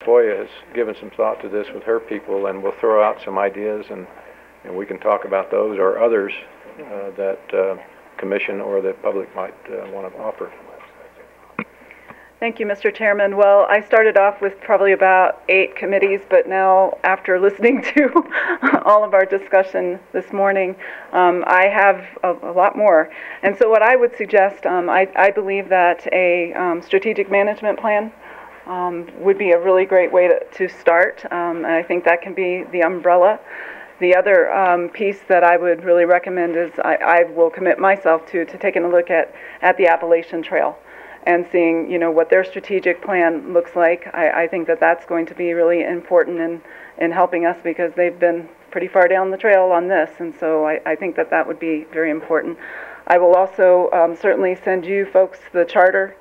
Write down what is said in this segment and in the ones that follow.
Foya has given some thought to this with her people, and we'll throw out some ideas, and we can talk about those or others that Commission or the public might want to offer. Thank you, Mr. Chairman. Well, I started off with probably about 8 committees, but now after listening to all of our discussion this morning, I have a lot more. And so what I would suggest, I believe that a strategic management plan would be a really great way to start. And I think that can be the umbrella. The other piece that I would really recommend is I will commit myself to taking a look at the Appalachian Trail and seeing, what their strategic plan looks like. I think that that's going to be really important in helping us, because they've been pretty far down the trail on this, and so I think that that would be very important. I will also certainly send you folks the charter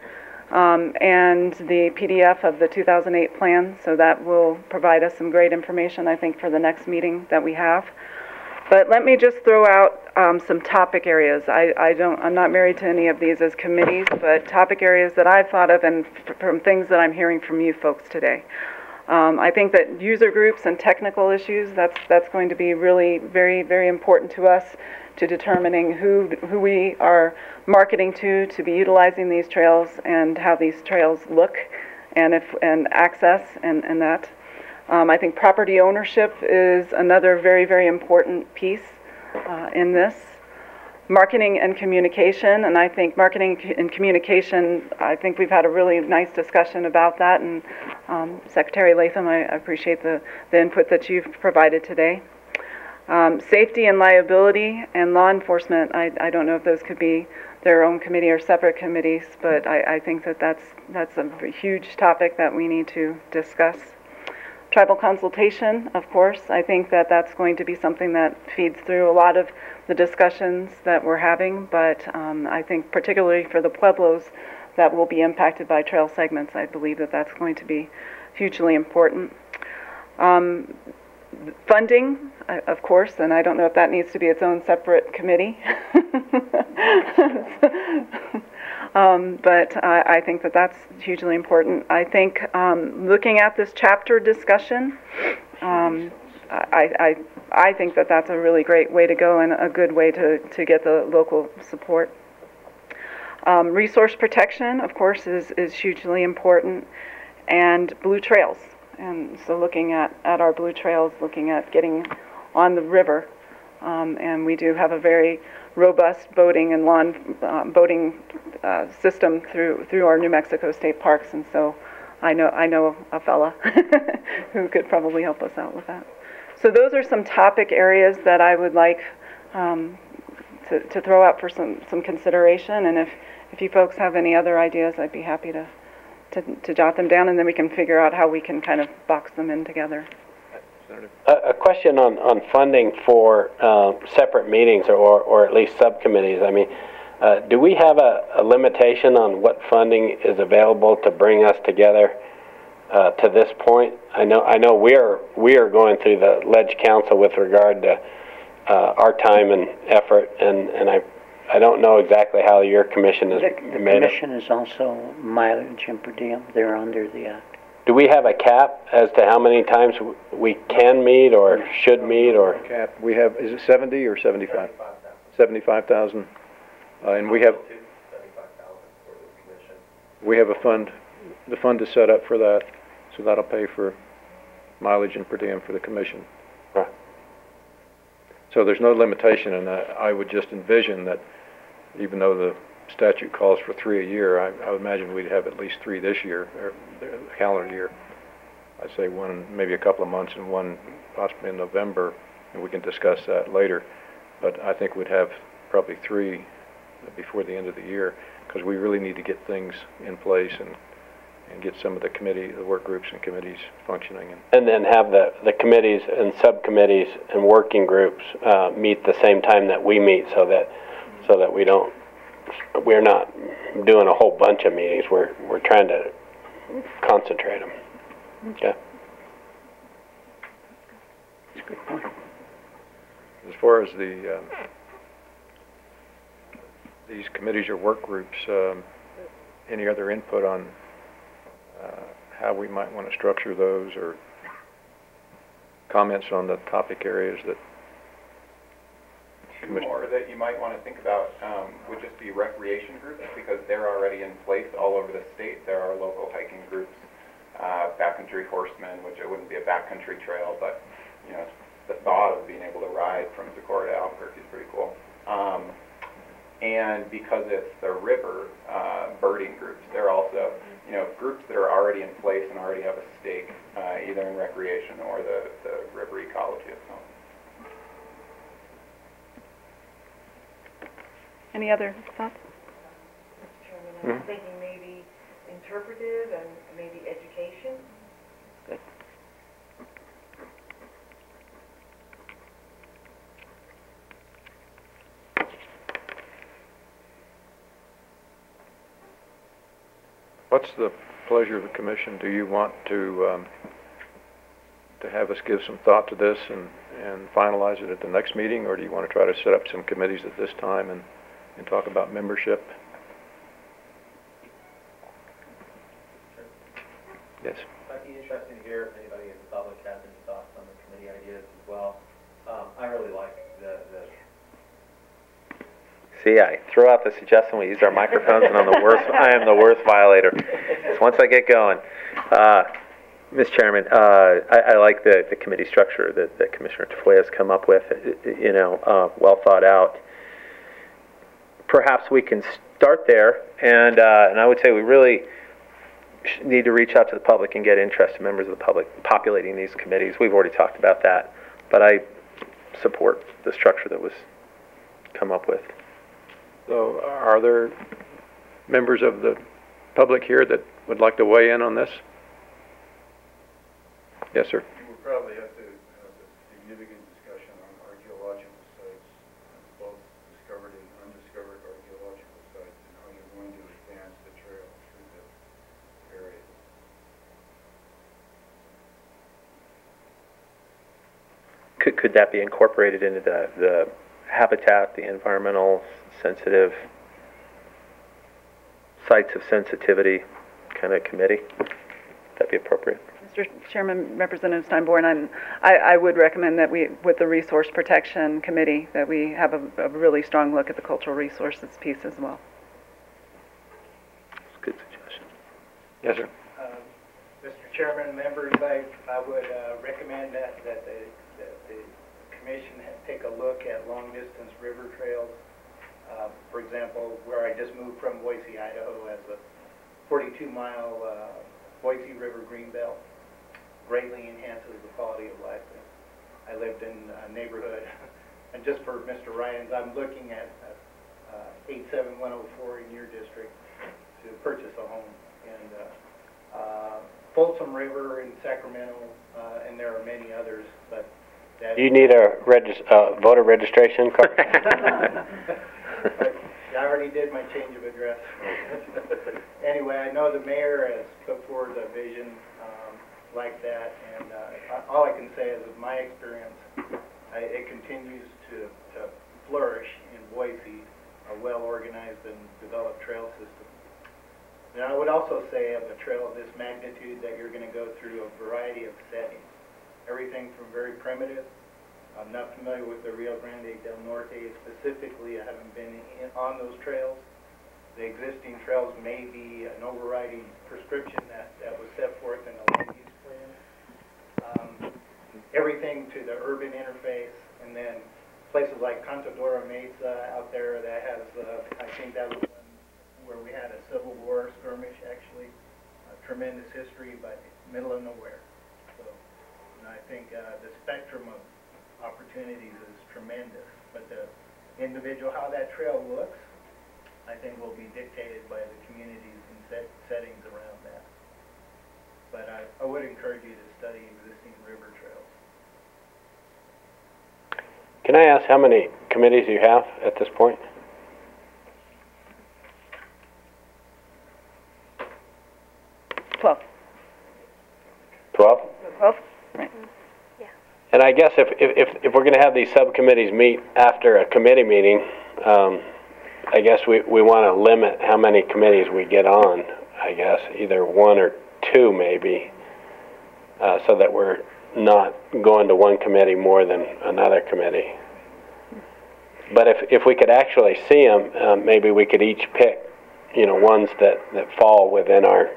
and the PDF of the 2008 plan, so that will provide us some great information, I think, for the next meeting that we have. But let me just throw out some topic areas. I'm not married to any of these as committees, but topic areas that I've thought of and from things that I'm hearing from you folks today. I think that user groups and technical issues, that's going to be really very, very important to us, to determining who we are marketing to be utilizing these trails and how these trails look and access and that. I think property ownership is another very, very important piece in this. Marketing and communication, and I think marketing and communication, I think we've had a really nice discussion about that, and Secretary Latham, I appreciate the input that you've provided today. Safety and liability and law enforcement, I don't know if those could be their own committee or separate committees, but I think that that's a huge topic that we need to discuss. Tribal consultation, of course, I think that that's going to be something that feeds through a lot of the discussions that we're having, but I think particularly for the Pueblos that will be impacted by trail segments, I believe that that's going to be hugely important. Funding, of course, and I don't know if that needs to be its own separate committee. But I think that that's hugely important. I think looking at this chapter discussion, I think that that's a really great way to go and a good way to get the local support. Resource protection, of course, is hugely important, and blue trails. And so looking at our blue trails, looking at getting on the river, and we do have a very robust boating and lawn boating system through our New Mexico state parks, and so I know a fella who could probably help us out with that. So those are some topic areas that I would like to throw out for some consideration, and if you folks have any other ideas, I'd be happy to jot them down, and then we can figure out how we can kind of box them in together. A question on funding for separate meetings or at least subcommittees. I mean, do we have a limitation on what funding is available to bring us together to this point? I know we are going through the Ledge Council with regard to our time and effort, and I don't know exactly how your commission is made. The commission is also mileage and per diem. They're under the act. Do we have a cap as to how many times we can meet or should meet, or? Cap, we have, is it 70 or 75? 75,000. And we have a fund. The fund is set up for that, so that'll pay for mileage and per diem for the commission. Right. So there's no limitation in that. I would just envision that even though the statute calls for 3 a year, I would imagine we'd have at least 3 this year, or the calendar year. I'd say one, maybe a couple of months, and one possibly in November, and we can discuss that later. But I think we'd have probably 3 before the end of the year, because we really need to get things in place and get some of the work groups and committees functioning. And then have the committees and subcommittees and working groups meet the same time that we meet, so that we're not doing a whole bunch of meetings. We're trying to concentrate them. Okay. That's a good point. As far as these committees or work groups, any other input on how we might want to structure those, or comments on the topic areas that Two more that you might want to think about would just be recreation groups, because they're already in place all over the state. There are local hiking groups, backcountry horsemen, which it wouldn't be a backcountry trail, but you know, the thought of being able to ride from Socorro to Albuquerque is pretty cool. And because it's the river, birding groups, they're also, you know, groups that are already in place and already have a stake, either in recreation or the river ecology itself. Any other thoughts? Mr. Chairman, I'm thinking maybe interpretive and maybe education. Good. What's the pleasure of the commission? Do you want to have us give some thought to this and finalize it at the next meeting, or do you want to try to set up some committees at this time and talk about membership? Yes. Might be interesting to hear if anybody in the public has any thoughts on the committee ideas as well. I really like the See, I threw out the suggestion we use our microphones, and I am the worst violator. So once I get going, Ms. Chairman, I like the committee structure that Commissioner Tafoya has come up with. You know, well thought out. Perhaps we can start there, and I would say we really need to reach out to the public and get interested members of the public populating these committees. We've already talked about that, but I support the structure that was come up with. So are there members of the public here that would like to weigh in on this? Yes, sir. You would probably have to have a significant discussion on archaeological sites, both discovered and undiscovered archaeological sites, and how you're going to advance the trail through the area. Could that be incorporated into the habitat, the environmental sensitive sites of sensitivity kind of committee? That'd be appropriate. Mr. Chairman, Representative Steinborn, I would recommend that we, with the Resource Protection Committee, that we have a really strong look at the cultural resources piece as well. That's a good suggestion. Yes, sir. Mr. Chairman, members, I would recommend that the Commission take a look at long-distance river trails. For example, where I just moved from Boise, Idaho, as a 42-mile Boise River Greenbelt greatly enhances the quality of life. I lived in a neighborhood, and just for Mr. Ryan's, I'm looking at 87104 in your district to purchase a home. And Folsom River in Sacramento, and there are many others, but Do you need a voter registration card? I already did my change of address. Anyway, I know the mayor has put forward a vision like that, and all I can say is, with my experience, it continues to flourish in Boise, a well-organized and developed trail system. And I would also say, of a trail of this magnitude, that you're going to go through a variety of settings. Everything from very primitive. I'm not familiar with the Rio Grande del Norte specifically. I haven't been on those trails. The existing trails may be an overriding prescription that was set forth in the land use plan. Everything to the urban interface, and then places like Contadora Mesa out there that has, I think that was one where we had a Civil War skirmish, actually. Tremendous history, but middle of nowhere. So, and I think the spectrum of opportunities is tremendous, but the individual, how that trail looks, I think will be dictated by the communities and settings around that. But I would encourage you to study existing river trails. Can I ask how many committees you have at this point? Twelve. 12? 12? Right. And I guess if we're going to have these subcommittees meet after a committee meeting, I guess we want to limit how many committees we get on, I guess, either one or two maybe, so that we're not going to one committee more than another committee. But if we could actually see them, maybe we could each pick, ones that fall within our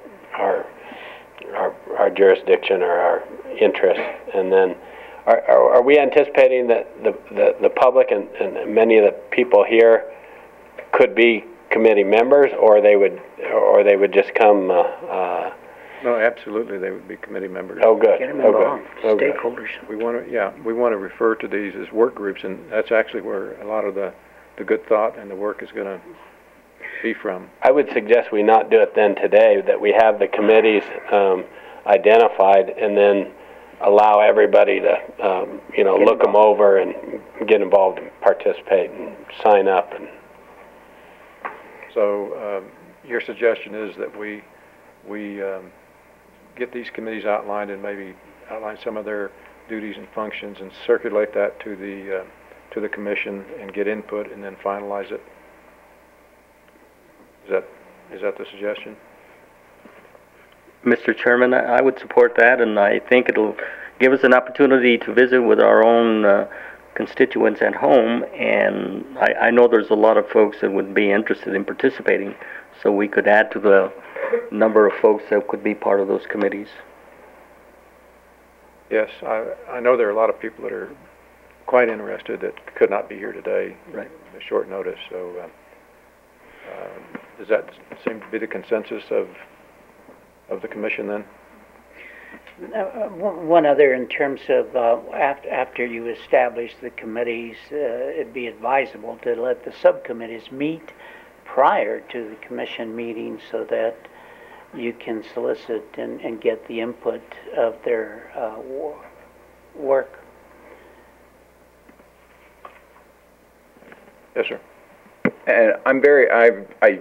jurisdiction or our interest. And then, are we anticipating that the public and many of the people here could be committee members, or they would just come? No, absolutely, they would be committee members. Oh, good. Get them involved, Oh, good. stakeholders. We want to refer to these as work groups, and that's actually where a lot of the good thought and the work is going to be from. I would suggest we not do it then today, that we have the committees identified, and then allow everybody to, look them over and get involved and participate and sign up. And So your suggestion is that we get these committees outlined and maybe outline some of their duties and functions and circulate that to the commission and get input and then finalize it. Is that the suggestion? Mr. Chairman, I would support that, and I think it'll give us an opportunity to visit with our own constituents at home, and I know there's a lot of folks that would be interested in participating, so we could add to the number of folks that could be part of those committees. Yes, I know there are a lot of people that are quite interested that could not be here today. Right. At short notice, so does that seem to be the consensus of the commission then? One other, in terms of after you establish the committees, it'd be advisable to let the subcommittees meet prior to the commission meeting so that you can solicit and get the input of their work. Yes, sir. And I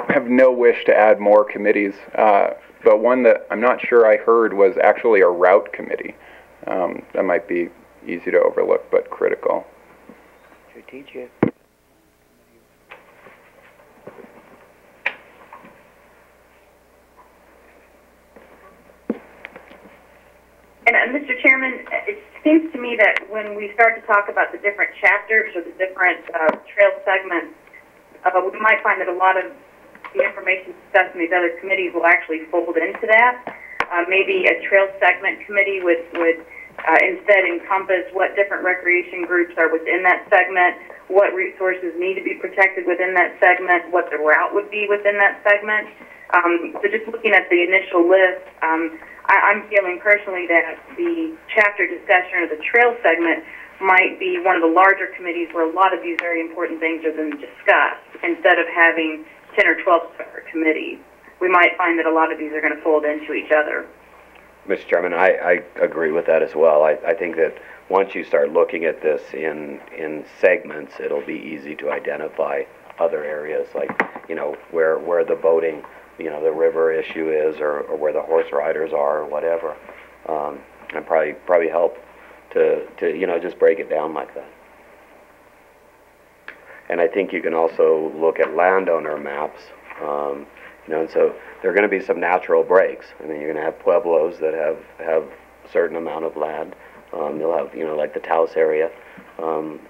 have no wish to add more committees, but one that I'm not sure I heard was actually a route committee. That might be easy to overlook, but critical. Strategic. And Mr. Chairman, it seems to me that when we start to talk about the different chapters or the different trail segments, we might find that a lot of the information discussed in these other committees will actually fold into that. Maybe a trail segment committee would instead encompass what different recreation groups are within that segment, what resources need to be protected within that segment, what the route would be within that segment. So just looking at the initial list, I'm feeling personally that the chapter discussion or the trail segment might be one of the larger committees where a lot of these very important things are then discussed, instead of having 10 or 12 separate committees. We might find that a lot of these are going to fold into each other. Mr. Chairman, I agree with that as well. I think that once you start looking at this in segments, it'll be easy to identify other areas, like, where the boating, the river issue is, or where the horse riders are, or whatever. And probably help to just break it down like that. And I think you can also look at landowner maps, and so there are going to be some natural breaks. I mean, you're going to have pueblos that have a certain amount of land. You'll have, like the Taos area,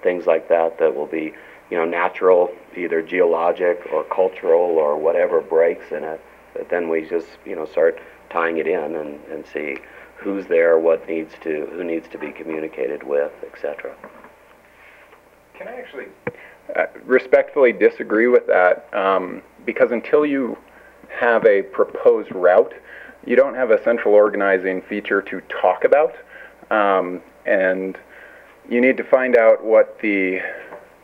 things like that will be, natural, either geologic or cultural or whatever breaks in it. But then we just, start tying it in and see who's there, who needs to be communicated with, etc. Can I actually respectfully disagree with that? Because until you have a proposed route, you don't have a central organizing feature to talk about, and you need to find out what the,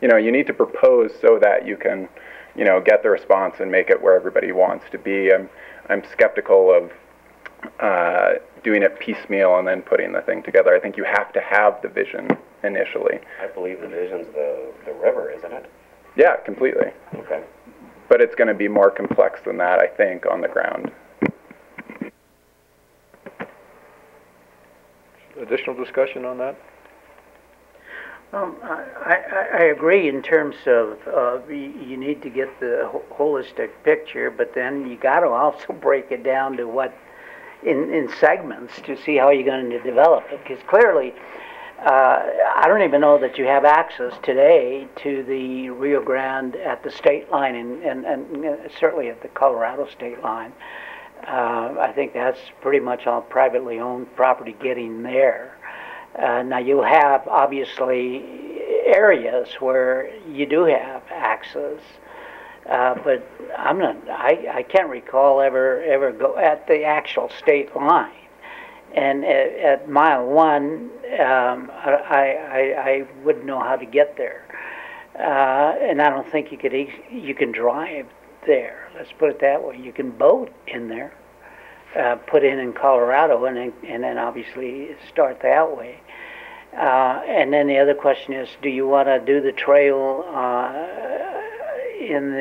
you need to propose so that you can, get the response and make it where everybody wants to be. I'm skeptical of doing it piecemeal and then putting the thing together. I think you have to have the vision initially. I believe the vision's the river, isn't it? Yeah, completely. Okay. But it's going to be more complex than that, I think, on the ground. Additional discussion on that? I agree in terms of you need to get the holistic picture, but then you got to also break it down to what in segments to see how you're going to develop it. Because clearly, I don't even know that you have access today to the Rio Grande at the state line and certainly at the Colorado state line. I think that's pretty much all privately owned property getting there. Now you'll have obviously areas where you do have access, but I can't recall ever go at the actual state line. And at mile 1, I wouldn't know how to get there, and I don't think you can drive there. Let's put it that way. You can boat in there, put in Colorado, and then obviously start that way. And then the other question is, do you want to do the trail in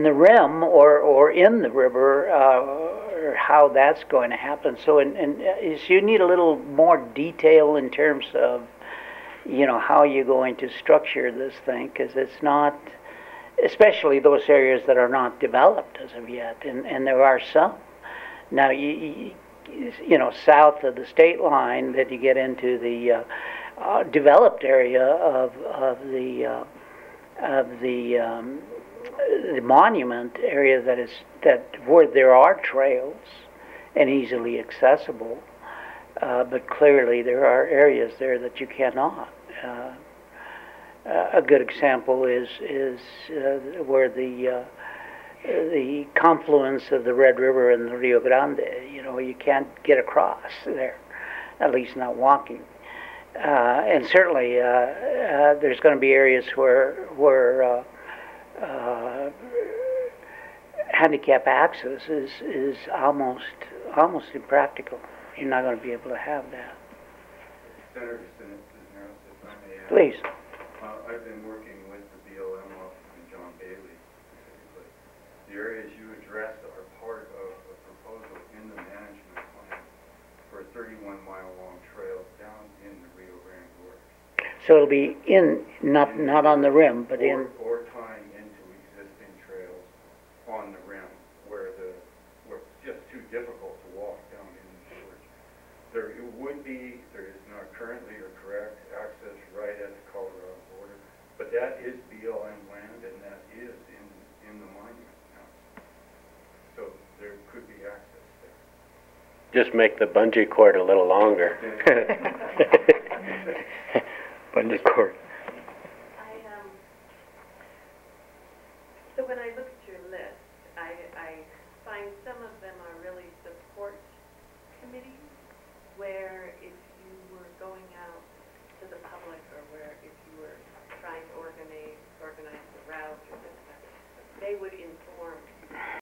the rim or in the river, or how that's going to happen? So, so you need a little more detail in terms of, how you're going to structure this thing, because it's not, especially those areas that are not developed as of yet, and there are some. Now, south of the state line, that you get into the developed area of the monument area where there are trails and easily accessible, but clearly there are areas there that you cannot. A good example is where the confluence of the Red River and the Rio Grande. You can't get across there, at least not walking. And certainly there's going to be areas where handicap access is almost impractical. You're not going to be able to have that. Senator Cisneros, if I may add. Please. I've been working with the BLM office and John Bailey specifically. The areas you addressed are part of a proposal in the management plan for a 31-mile-long trail down in the Rio Grande Gorge. So it'll be not on the rim, but or tying into existing trails on the rim where it's just too difficult to walk down in the gorge. There is not currently, or correct, access right at the Colorado border, but that is BLM land and that is in the monument now. So there could be access there. Just make the bungee cord a little longer. Bungee cord. So when I look at your list, I find some of them are really support committees, where if you were going out to the public, or where if you were trying to organize the route or this, they would inform